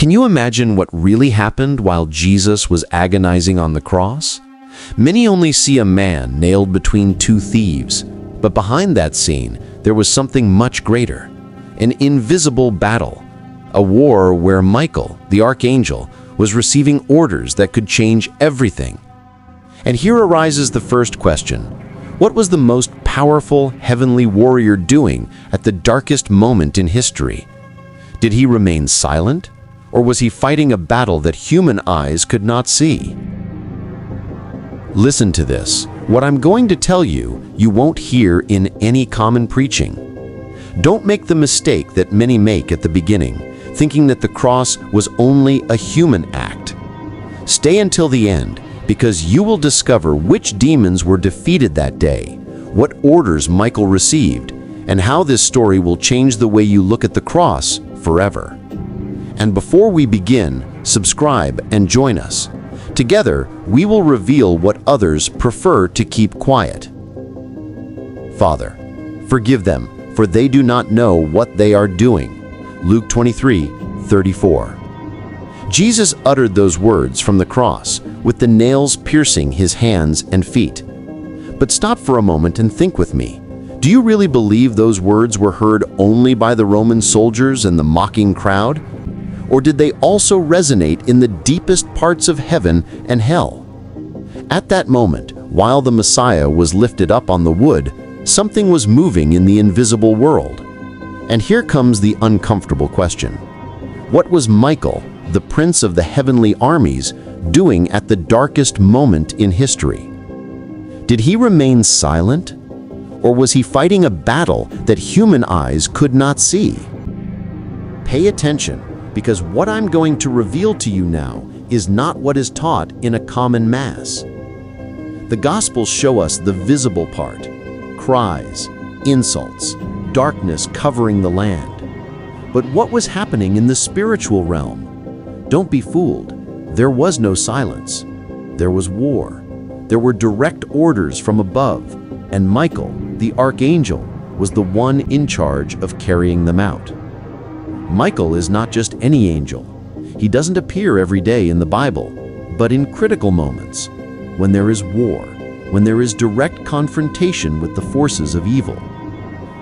Can you imagine what really happened while Jesus was agonizing on the cross? Many only see a man nailed between two thieves, but behind that scene, there was something much greater. An invisible battle, a war where Michael, the Archangel, was receiving orders that could change everything. And here arises the first question. What was the most powerful heavenly warrior doing at the darkest moment in history? Did he remain silent, or was he fighting a battle that human eyes could not see? Listen to this. What I'm going to tell you, you won't hear in any common preaching. Don't make the mistake that many make at the beginning, thinking that the cross was only a human act. Stay until the end, because you will discover which demons were defeated that day, what orders Michael received, and how this story will change the way you look at the cross forever. And before we begin, subscribe and join us. Together, we will reveal what others prefer to keep quiet. Father, forgive them, for they do not know what they are doing. Luke 23:34. Jesus uttered those words from the cross, with the nails piercing his hands and feet. But stop for a moment and think with me. Do you really believe those words were heard only by the Roman soldiers and the mocking crowd? Or did they also resonate in the deepest parts of heaven and hell? At that moment, while the Messiah was lifted up on the wood, something was moving in the invisible world. And here comes the uncomfortable question. What was Michael, the prince of the heavenly armies, doing at the darkest moment in history? Did he remain silent? Or was he fighting a battle that human eyes could not see? Pay attention, because what I'm going to reveal to you now is not what is taught in a common mass. The Gospels show us the visible part: cries, insults, darkness covering the land. But what was happening in the spiritual realm? Don't be fooled. There was no silence. There was war. There were direct orders from above, and Michael, the Archangel, was the one in charge of carrying them out. Michael is not just any angel. He doesn't appear every day in the Bible, but in critical moments, when there is war, when there is direct confrontation with the forces of evil.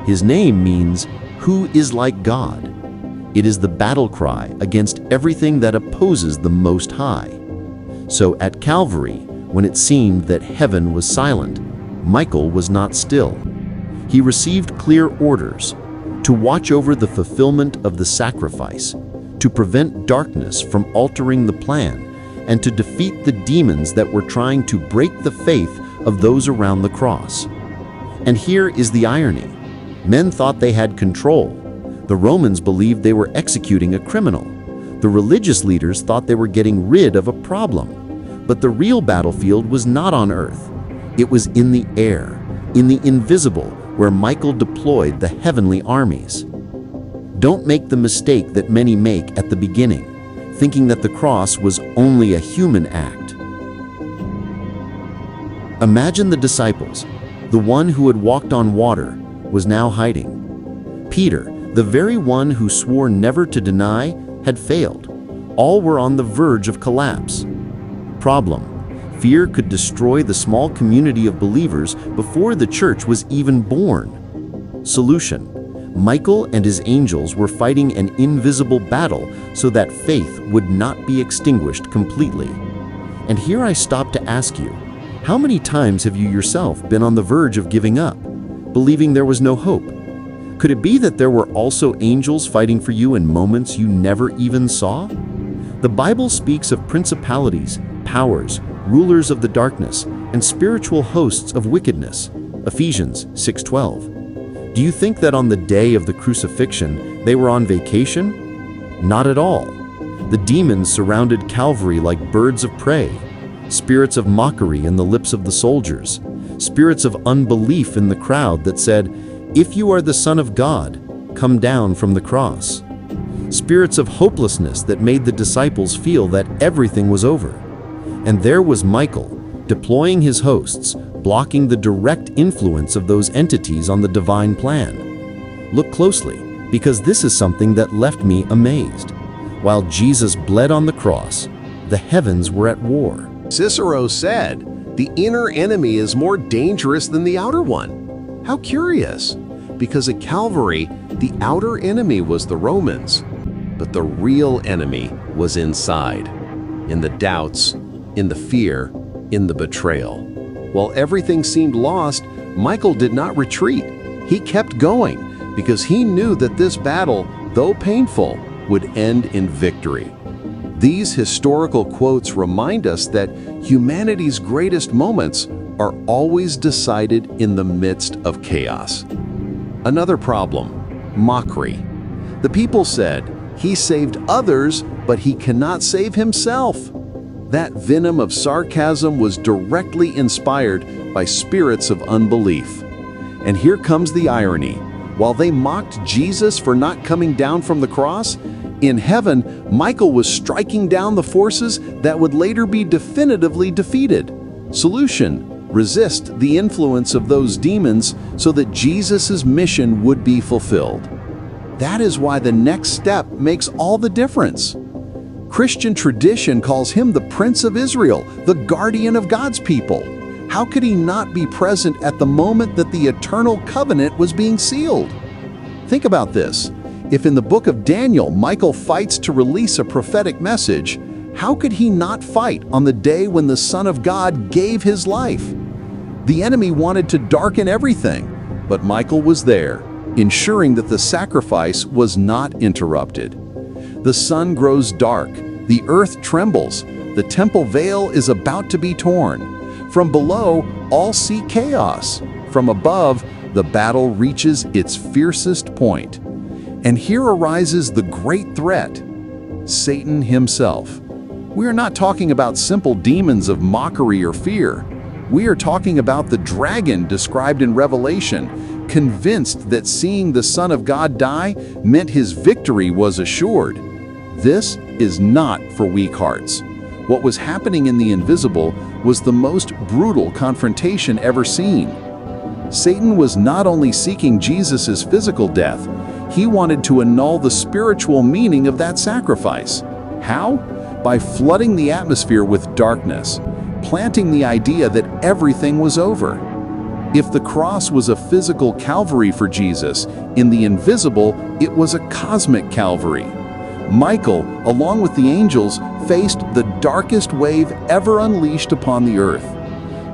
His name means, "Who is like God?" It is the battle cry against everything that opposes the Most High. So at Calvary, when it seemed that heaven was silent, Michael was not still. He received clear orders to watch over the fulfillment of the sacrifice, to prevent darkness from altering the plan, and to defeat the demons that were trying to break the faith of those around the cross. And here is the irony. Men thought they had control. The Romans believed they were executing a criminal. The religious leaders thought they were getting rid of a problem. But the real battlefield was not on earth. It was in the air, in the invisible, where Michael deployed the heavenly armies. Don't make the mistake that many make at the beginning, thinking that the cross was only a human act. Imagine the disciples. The one who had walked on water was now hiding. Peter, the very one who swore never to deny, had failed. All were on the verge of collapse. Problem: fear could destroy the small community of believers before the church was even born. Solution: Michael and his angels were fighting an invisible battle so that faith would not be extinguished completely. And here I stop to ask you, how many times have you yourself been on the verge of giving up, believing there was no hope? Could it be that there were also angels fighting for you in moments you never even saw? The Bible speaks of principalities, powers, rulers of the darkness, and spiritual hosts of wickedness. Ephesians 6:12. Do you think that on the day of the crucifixion, they were on vacation? Not at all. The demons surrounded Calvary like birds of prey, spirits of mockery in the lips of the soldiers, spirits of unbelief in the crowd that said, "If you are the Son of God, come down from the cross." Spirits of hopelessness that made the disciples feel that everything was over. And there was Michael, deploying his hosts, blocking the direct influence of those entities on the divine plan. Look closely, because this is something that left me amazed. While Jesus bled on the cross, the heavens were at war. Cicero said, "The inner enemy is more dangerous than the outer one." How curious, because at Calvary, the outer enemy was the Romans, but the real enemy was inside, in the doubts, in the fear, in the betrayal. While everything seemed lost, Michael did not retreat. He kept going because he knew that this battle, though painful, would end in victory. These historical quotes remind us that humanity's greatest moments are always decided in the midst of chaos. Another problem, mockery. The people said, "He saved others, but he cannot save himself." That venom of sarcasm was directly inspired by spirits of unbelief. And here comes the irony. While they mocked Jesus for not coming down from the cross, in heaven, Michael was striking down the forces that would later be definitively defeated. Solution: resist the influence of those demons so that Jesus' mission would be fulfilled. That is why the next step makes all the difference. Christian tradition calls him the Prince of Israel, the guardian of God's people. How could he not be present at the moment that the eternal covenant was being sealed? Think about this. If in the book of Daniel, Michael fights to release a prophetic message, how could he not fight on the day when the Son of God gave his life? The enemy wanted to darken everything, but Michael was there, ensuring that the sacrifice was not interrupted. The sun grows dark, the earth trembles, the temple veil is about to be torn. From below, all see chaos. From above, the battle reaches its fiercest point. And here arises the great threat, Satan himself. We are not talking about simple demons of mockery or fear. We are talking about the dragon described in Revelation, convinced that seeing the Son of God die meant his victory was assured. This is not for weak hearts. What was happening in the invisible was the most brutal confrontation ever seen. Satan was not only seeking Jesus' physical death, he wanted to annul the spiritual meaning of that sacrifice. How? By flooding the atmosphere with darkness, planting the idea that everything was over. If the cross was a physical Calvary for Jesus, in the invisible, it was a cosmic Calvary. Michael, along with the angels, faced the darkest wave ever unleashed upon the earth.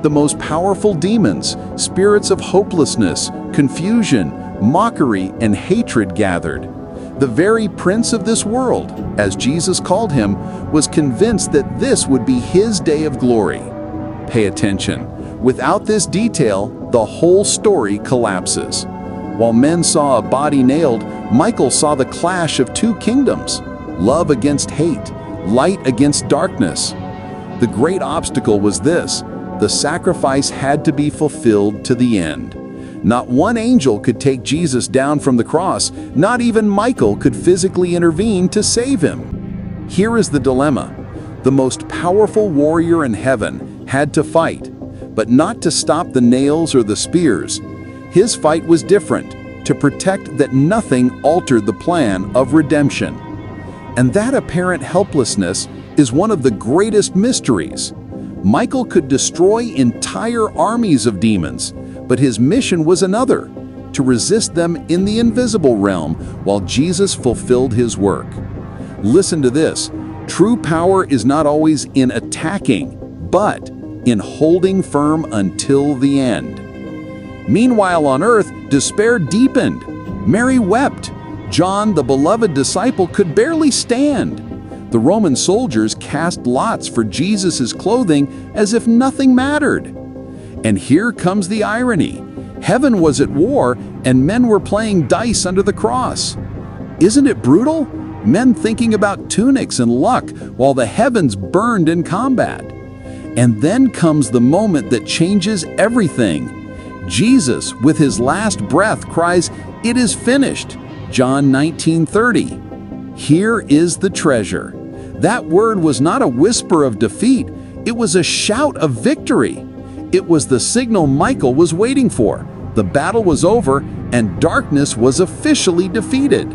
The most powerful demons, spirits of hopelessness, confusion, mockery, and hatred gathered. The very prince of this world, as Jesus called him, was convinced that this would be his day of glory. Pay attention. Without this detail, the whole story collapses. While men saw a body nailed, Michael saw the clash of two kingdoms, love against hate, light against darkness. The great obstacle was this: the sacrifice had to be fulfilled to the end. Not one angel could take Jesus down from the cross, not even Michael could physically intervene to save him. Here is the dilemma. The most powerful warrior in heaven had to fight, but not to stop the nails or the spears. His fight was different, to protect that nothing altered the plan of redemption. And that apparent helplessness is one of the greatest mysteries. Michael could destroy entire armies of demons, but his mission was another, to resist them in the invisible realm while Jesus fulfilled his work. Listen to this. True power is not always in attacking, but in holding firm until the end. Meanwhile on earth, despair deepened. Mary wept. John, the beloved disciple, could barely stand. The Roman soldiers cast lots for Jesus' clothing as if nothing mattered. And here comes the irony. Heaven was at war, and men were playing dice under the cross. Isn't it brutal? Men thinking about tunics and luck while the heavens burned in combat. And then comes the moment that changes everything. Jesus, with his last breath, cries, "It is finished." John 19:30. Here is the treasure. That word was not a whisper of defeat, it was a shout of victory. It was the signal Michael was waiting for. The battle was over, and darkness was officially defeated.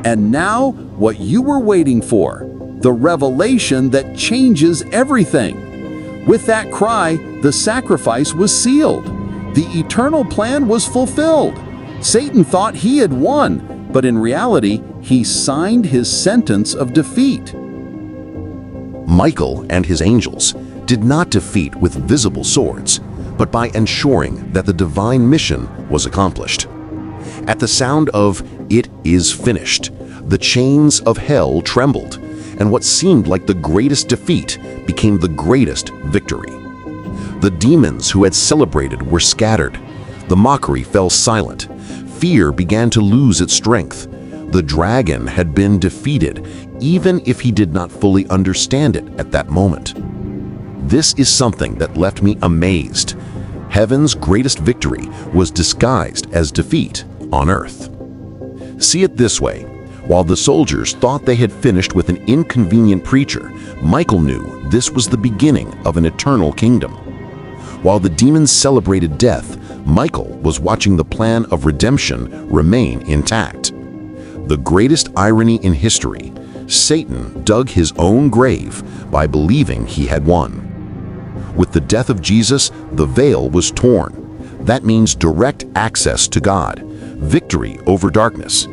And now, what you were waiting for, the revelation that changes everything. With that cry, the sacrifice was sealed. The eternal plan was fulfilled. Satan thought he had won, but in reality, he signed his sentence of defeat. Michael and his angels did not defeat with visible swords, but by ensuring that the divine mission was accomplished. At the sound of "It is finished," the chains of hell trembled, and what seemed like the greatest defeat became the greatest victory. The demons who had celebrated were scattered. The mockery fell silent. Fear began to lose its strength. The dragon had been defeated, even if he did not fully understand it at that moment. This is something that left me amazed. Heaven's greatest victory was disguised as defeat on earth. See it this way. While the soldiers thought they had finished with an inconvenient preacher, Michael knew this was the beginning of an eternal kingdom. While the demons celebrated death, Michael was watching the plan of redemption remain intact. The greatest irony in history, Satan dug his own grave by believing he had won. With the death of Jesus, the veil was torn. That means direct access to God, victory over darkness.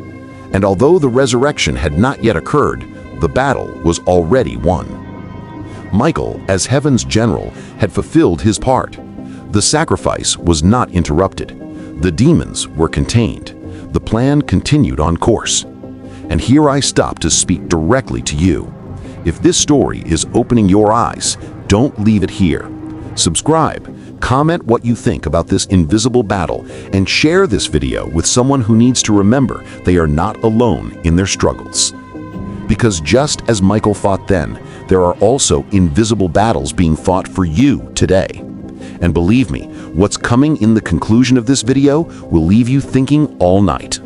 And although the resurrection had not yet occurred, the battle was already won. Michael, as heaven's general, had fulfilled his part. The sacrifice was not interrupted. The demons were contained. The plan continued on course. And here I stop to speak directly to you. If this story is opening your eyes, don't leave it here. Subscribe, comment what you think about this invisible battle, and share this video with someone who needs to remember they are not alone in their struggles. Because just as Michael fought then, there are also invisible battles being fought for you today. And believe me, what's coming in the conclusion of this video will leave you thinking all night.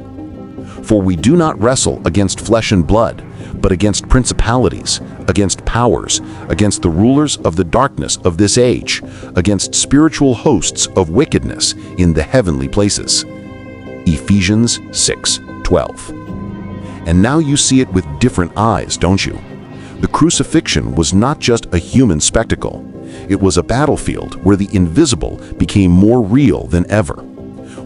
For we do not wrestle against flesh and blood, but against principalities, against powers, against the rulers of the darkness of this age, against spiritual hosts of wickedness in the heavenly places. Ephesians 6:12. And now you see it with different eyes, don't you? The crucifixion was not just a human spectacle. It was a battlefield where the invisible became more real than ever.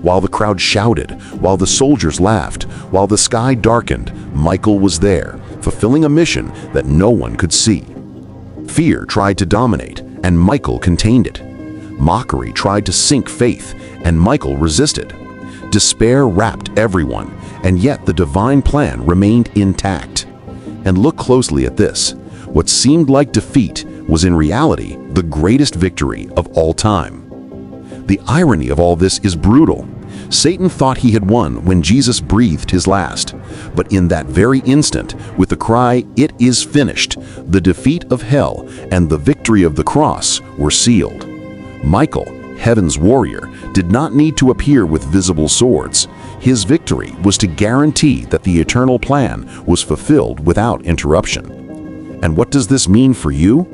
While the crowd shouted, while the soldiers laughed, while the sky darkened, Michael was there, fulfilling a mission that no one could see. Fear tried to dominate, and Michael contained it. Mockery tried to sink faith, and Michael resisted. Despair wrapped everyone, and yet the divine plan remained intact. And look closely at this. What seemed like defeat was in reality the greatest victory of all time. The irony of all this is brutal. Satan thought he had won when Jesus breathed his last. But in that very instant, with the cry, "It is finished," the defeat of hell and the victory of the cross were sealed. Michael, heaven's warrior, did not need to appear with visible swords. His victory was to guarantee that the eternal plan was fulfilled without interruption. And what does this mean for you?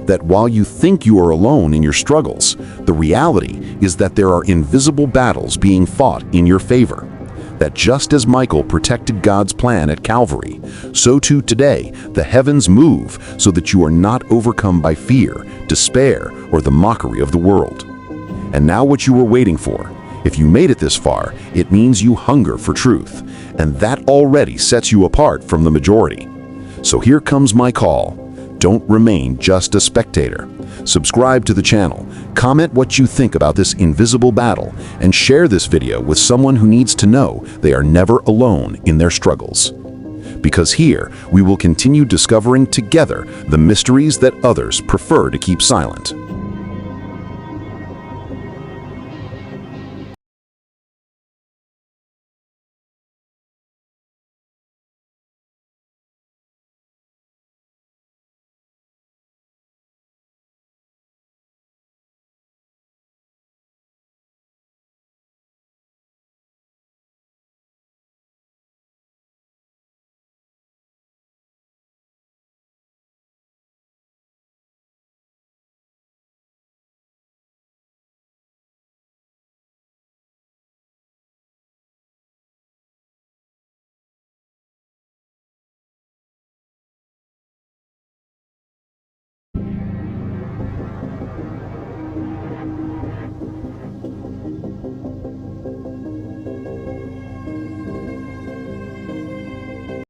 That while you think you are alone in your struggles, the reality is that there are invisible battles being fought in your favor. That just as Michael protected God's plan at Calvary, so too today the heavens move so that you are not overcome by fear, despair, or the mockery of the world. And now what you were waiting for. If you made it this far, it means you hunger for truth, and that already sets you apart from the majority. So here comes my call. Don't remain just a spectator. Subscribe to the channel, comment what you think about this invisible battle, and share this video with someone who needs to know they are never alone in their struggles. Because here, we will continue discovering together the mysteries that others prefer to keep silent.